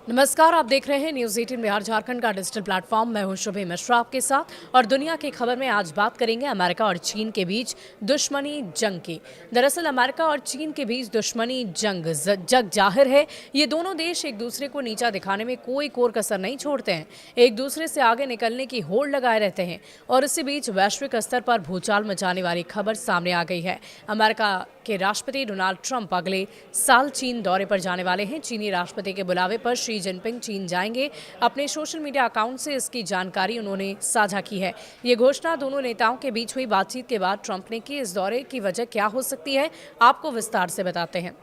नमस्कार, आप देख रहे हैं न्यूज़ 18 बिहार झारखंड का डिजिटल प्लेटफॉर्म। मैं हूं शुभे मिश्रा आपके साथ और दुनिया की खबर में आज बात करेंगे अमेरिका और चीन के बीच दुश्मनी जंग की। दरअसल अमेरिका और चीन के बीच दुश्मनी जंग जग जाहिर है। ये दोनों देश एक दूसरे को नीचा दिखाने में कोई कोर कसर नहीं छोड़ते हैं, एक दूसरे से आगे निकलने की होड़ लगाए रहते हैं और इसी बीच वैश्विक स्तर पर भूचाल मचाने वाली खबर सामने आ गई है। अमेरिका के राष्ट्रपति डोनाल्ड ट्रंप अगले साल चीन दौरे पर जाने वाले हैं। चीनी राष्ट्रपति के बुलावे पर शी जिनपिंग चीन जाएंगे। अपने सोशल मीडिया अकाउंट से इसकी जानकारी उन्होंने साझा की है। ये घोषणा दोनों नेताओं के बीच हुई बातचीत के बाद ट्रंप ने की। इस दौरे की वजह क्या हो सकती है, आपको विस्तार से बताते हैं।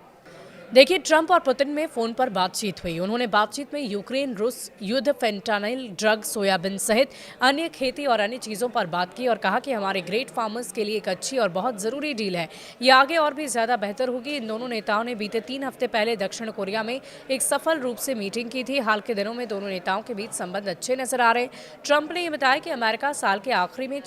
देखिए, ट्रंप और पुतिन में फोन पर बातचीत हुई। उन्होंने बातचीत में यूक्रेन रूस युद्ध, फेंटानिल ड्रग, सोयाबीन सहित अन्य खेती और अन्य चीज़ों पर बात की और कहा कि हमारे ग्रेट फार्मर्स के लिए एक अच्छी और बहुत ज़रूरी डील है। ये आगे और भी ज़्यादा बेहतर होगी। इन दोनों नेताओं ने बीते 3 हफ्ते पहले दक्षिण कोरिया में एक सफल रूप से मीटिंग की थी। हाल के दिनों में दोनों नेताओं के बीच संबंध अच्छे नजर आ रहे। ट्रंप ने यह बताया कि अमेरिका साल के आखिरी में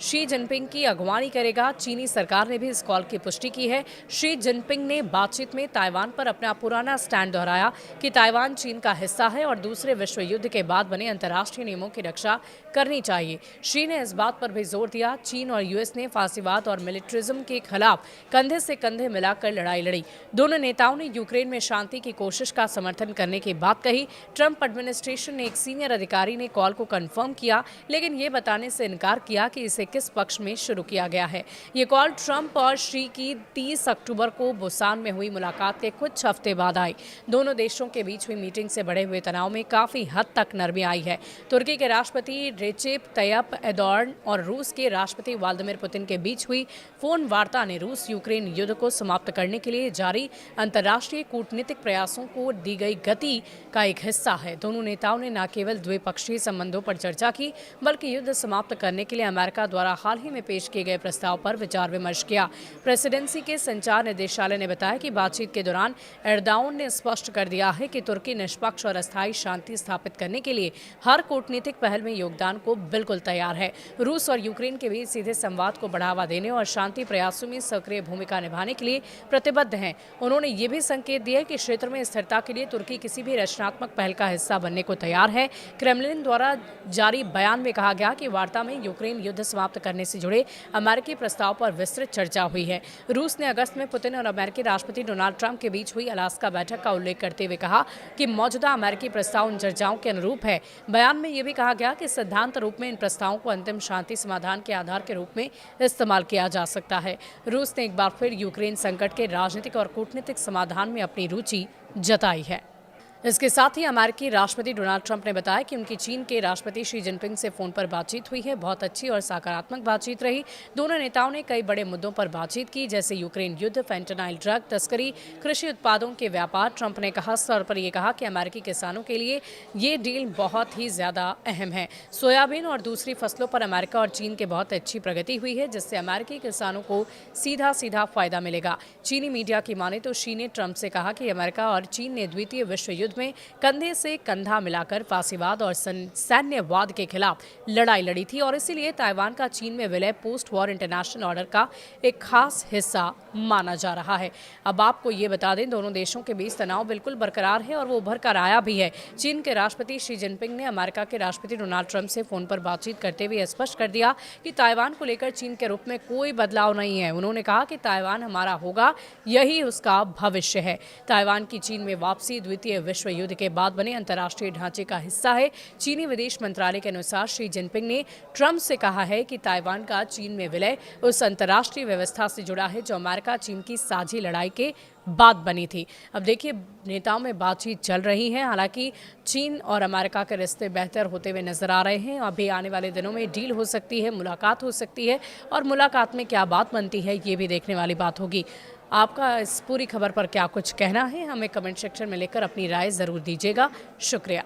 शी जिनपिंग की अगवानी करेगा। चीनी सरकार ने भी इस कॉल की पुष्टि की है। शी जिनपिंग ने बातचीत में ताइवान पर अपना पुराना स्टैंड दोहराया कि ताइवान चीन का हिस्सा है और दूसरे विश्व युद्ध के बाद बने अंतर्राष्ट्रीय नियमों की रक्षा करनी चाहिए। शी ने इस बात पर भी जोर दिया। चीन और यूएस ने फांसीवाद और मिलिट्रिज्म के खिलाफ कंधे से कंधे मिलाकर लड़ाई लड़ी। दोनों नेताओं ने यूक्रेन में शांति की कोशिश का समर्थन करने की बात कही। ट्रंप एडमिनिस्ट्रेशन ने एक सीनियर अधिकारी ने कॉल को कंफर्म किया, लेकिन ये बताने से इनकार किया कि इसे किस पक्ष में शुरू किया गया है। ये कॉल ट्रंप और शी की 30 अक्टूबर को बुसान में हुई मुलाकात के कुछ हफ्ते बाद आई। दोनों देशों के बीच हुई मीटिंग से बढ़े हुए तनाव में काफी हद तक नरमी आई है। तुर्की के राष्ट्रपति रेसेप तय्यप एर्दोगान और रूस के राष्ट्रपति व्लादिमीर पुतिन के बीच हुई फोन वार्ता ने रूस यूक्रेन युद्ध को समाप्त करने के लिए जारी अंतर्राष्ट्रीय कूटनीतिक प्रयासों को दी गई गति का एक हिस्सा है। दोनों नेताओं ने न केवल द्विपक्षीय संबंधों पर चर्चा की, बल्कि युद्ध समाप्त करने के लिए अमेरिका द्वारा हाल ही में पेश किए गए प्रस्ताव पर विचार विमर्श किया। प्रेसिडेंसी के संचार निदेशालय ने बताया कि बातचीत के दौरान एर्दोगान ने स्पष्ट कर दिया है कि तुर्की निष्पक्ष और अस्थायी शांति स्थापित करने के लिए हर कूटनीतिक पहल में योगदान को बिल्कुल तैयार है। रूस और यूक्रेन के बीच सीधे संवाद को बढ़ावा देने और शांति प्रयासों में सक्रिय भूमिका निभाने के लिए प्रतिबद्ध हैं। उन्होंने ये भी संकेत दिया कि क्षेत्र में स्थिरता के लिए तुर्की किसी भी रचनात्मक पहल का हिस्सा बनने को तैयार है। क्रेमलिन द्वारा जारी बयान में कहा गया कि वार्ता में यूक्रेन युद्ध समाप्त करने से जुड़े अमेरिकी प्रस्ताव पर विस्तृत चर्चा हुई है। रूस ने अगस्त में पुतिन और अमेरिकी राष्ट्रपति डोनाल्ड ट्रंप के बीच हुई अलास्का बैठक का उल्लेख करते हुए कहा कि मौजूदा अमेरिकी प्रस्ताव उन चर्चाओं के अनुरूप है। बयान में यह भी कहा गया कि सिद्धांत रूप में इन प्रस्तावों को अंतिम शांति समाधान के आधार के रूप में इस्तेमाल किया जा सकता है। रूस ने एक बार फिर यूक्रेन संकट के राजनीतिक और कूटनीतिक समाधान में अपनी रुचि जताई है। इसके साथ ही अमेरिकी राष्ट्रपति डोनाल्ड ट्रंप ने बताया कि उनकी चीन के राष्ट्रपति शी जिनपिंग से फोन पर बातचीत हुई है। बहुत अच्छी और सकारात्मक बातचीत रही। दोनों नेताओं ने कई बड़े मुद्दों पर बातचीत की, जैसे यूक्रेन युद्ध, फेंटानिल ड्रग तस्करी, कृषि उत्पादों के व्यापार। ट्रंप ने खास तौर पर यह कहा कि अमेरिकी किसानों के लिए ये डील बहुत ही ज्यादा अहम है। सोयाबीन और दूसरी फसलों पर अमेरिका और चीन की बहुत अच्छी प्रगति हुई है, जिससे अमेरिकी किसानों को सीधा सीधा फायदा मिलेगा। चीनी मीडिया की माने तो शी ने ट्रंप से कहा कि अमेरिका और चीन ने द्वितीय विश्व युद्ध में कंधे से कंधा मिलाकर फांसीवाद और सैन्यवाद के खिलाफ लड़ाई लड़ी थी और इसीलिए ताइवान का चीन में विलय पोस्ट वॉर इंटरनेशनल ऑर्डर का एक खास हिस्सा माना जा रहा है। अब आपको ये बता दें, दोनों देशों के बीच तनाव बिल्कुल बरकरार है और वो उभर कर आया भी है। चीन के राष्ट्रपति शी जिनपिंग ने अमेरिका के राष्ट्रपति डोनाल्ड ट्रंप से फोन पर बातचीत करते हुए स्पष्ट कर दिया कि ताइवान को लेकर चीन के रुख में कोई बदलाव नहीं है। उन्होंने कहा कि ताइवान हमारा होगा, यही उसका भविष्य है। ताइवान की चीन में वापसी द्वितीय विश्व युद्ध के बाद बने अंतर्राष्ट्रीय ढांचे का हिस्सा है। चीनी विदेश मंत्रालय के अनुसार शी जिनपिंग ने ट्रंप से कहा है कि ताइवान का चीन में विलय उस अंतर्राष्ट्रीय व्यवस्था से जुड़ा है जो अमेरिका चीन की साझी लड़ाई के बाद बनी थी। अब देखिए, नेताओं में बातचीत चल रही है। हालांकि चीन और अमेरिका के रिश्ते बेहतर होते हुए नजर आ रहे हैं। अभी आने वाले दिनों में डील हो सकती है, मुलाकात हो सकती है और मुलाकात में क्या बात बनती है ये भी देखने वाली बात होगी। आपका इस पूरी खबर पर क्या कुछ कहना है, हमें कमेंट सेक्शन में लिखकर अपनी राय ज़रूर दीजिएगा। शुक्रिया।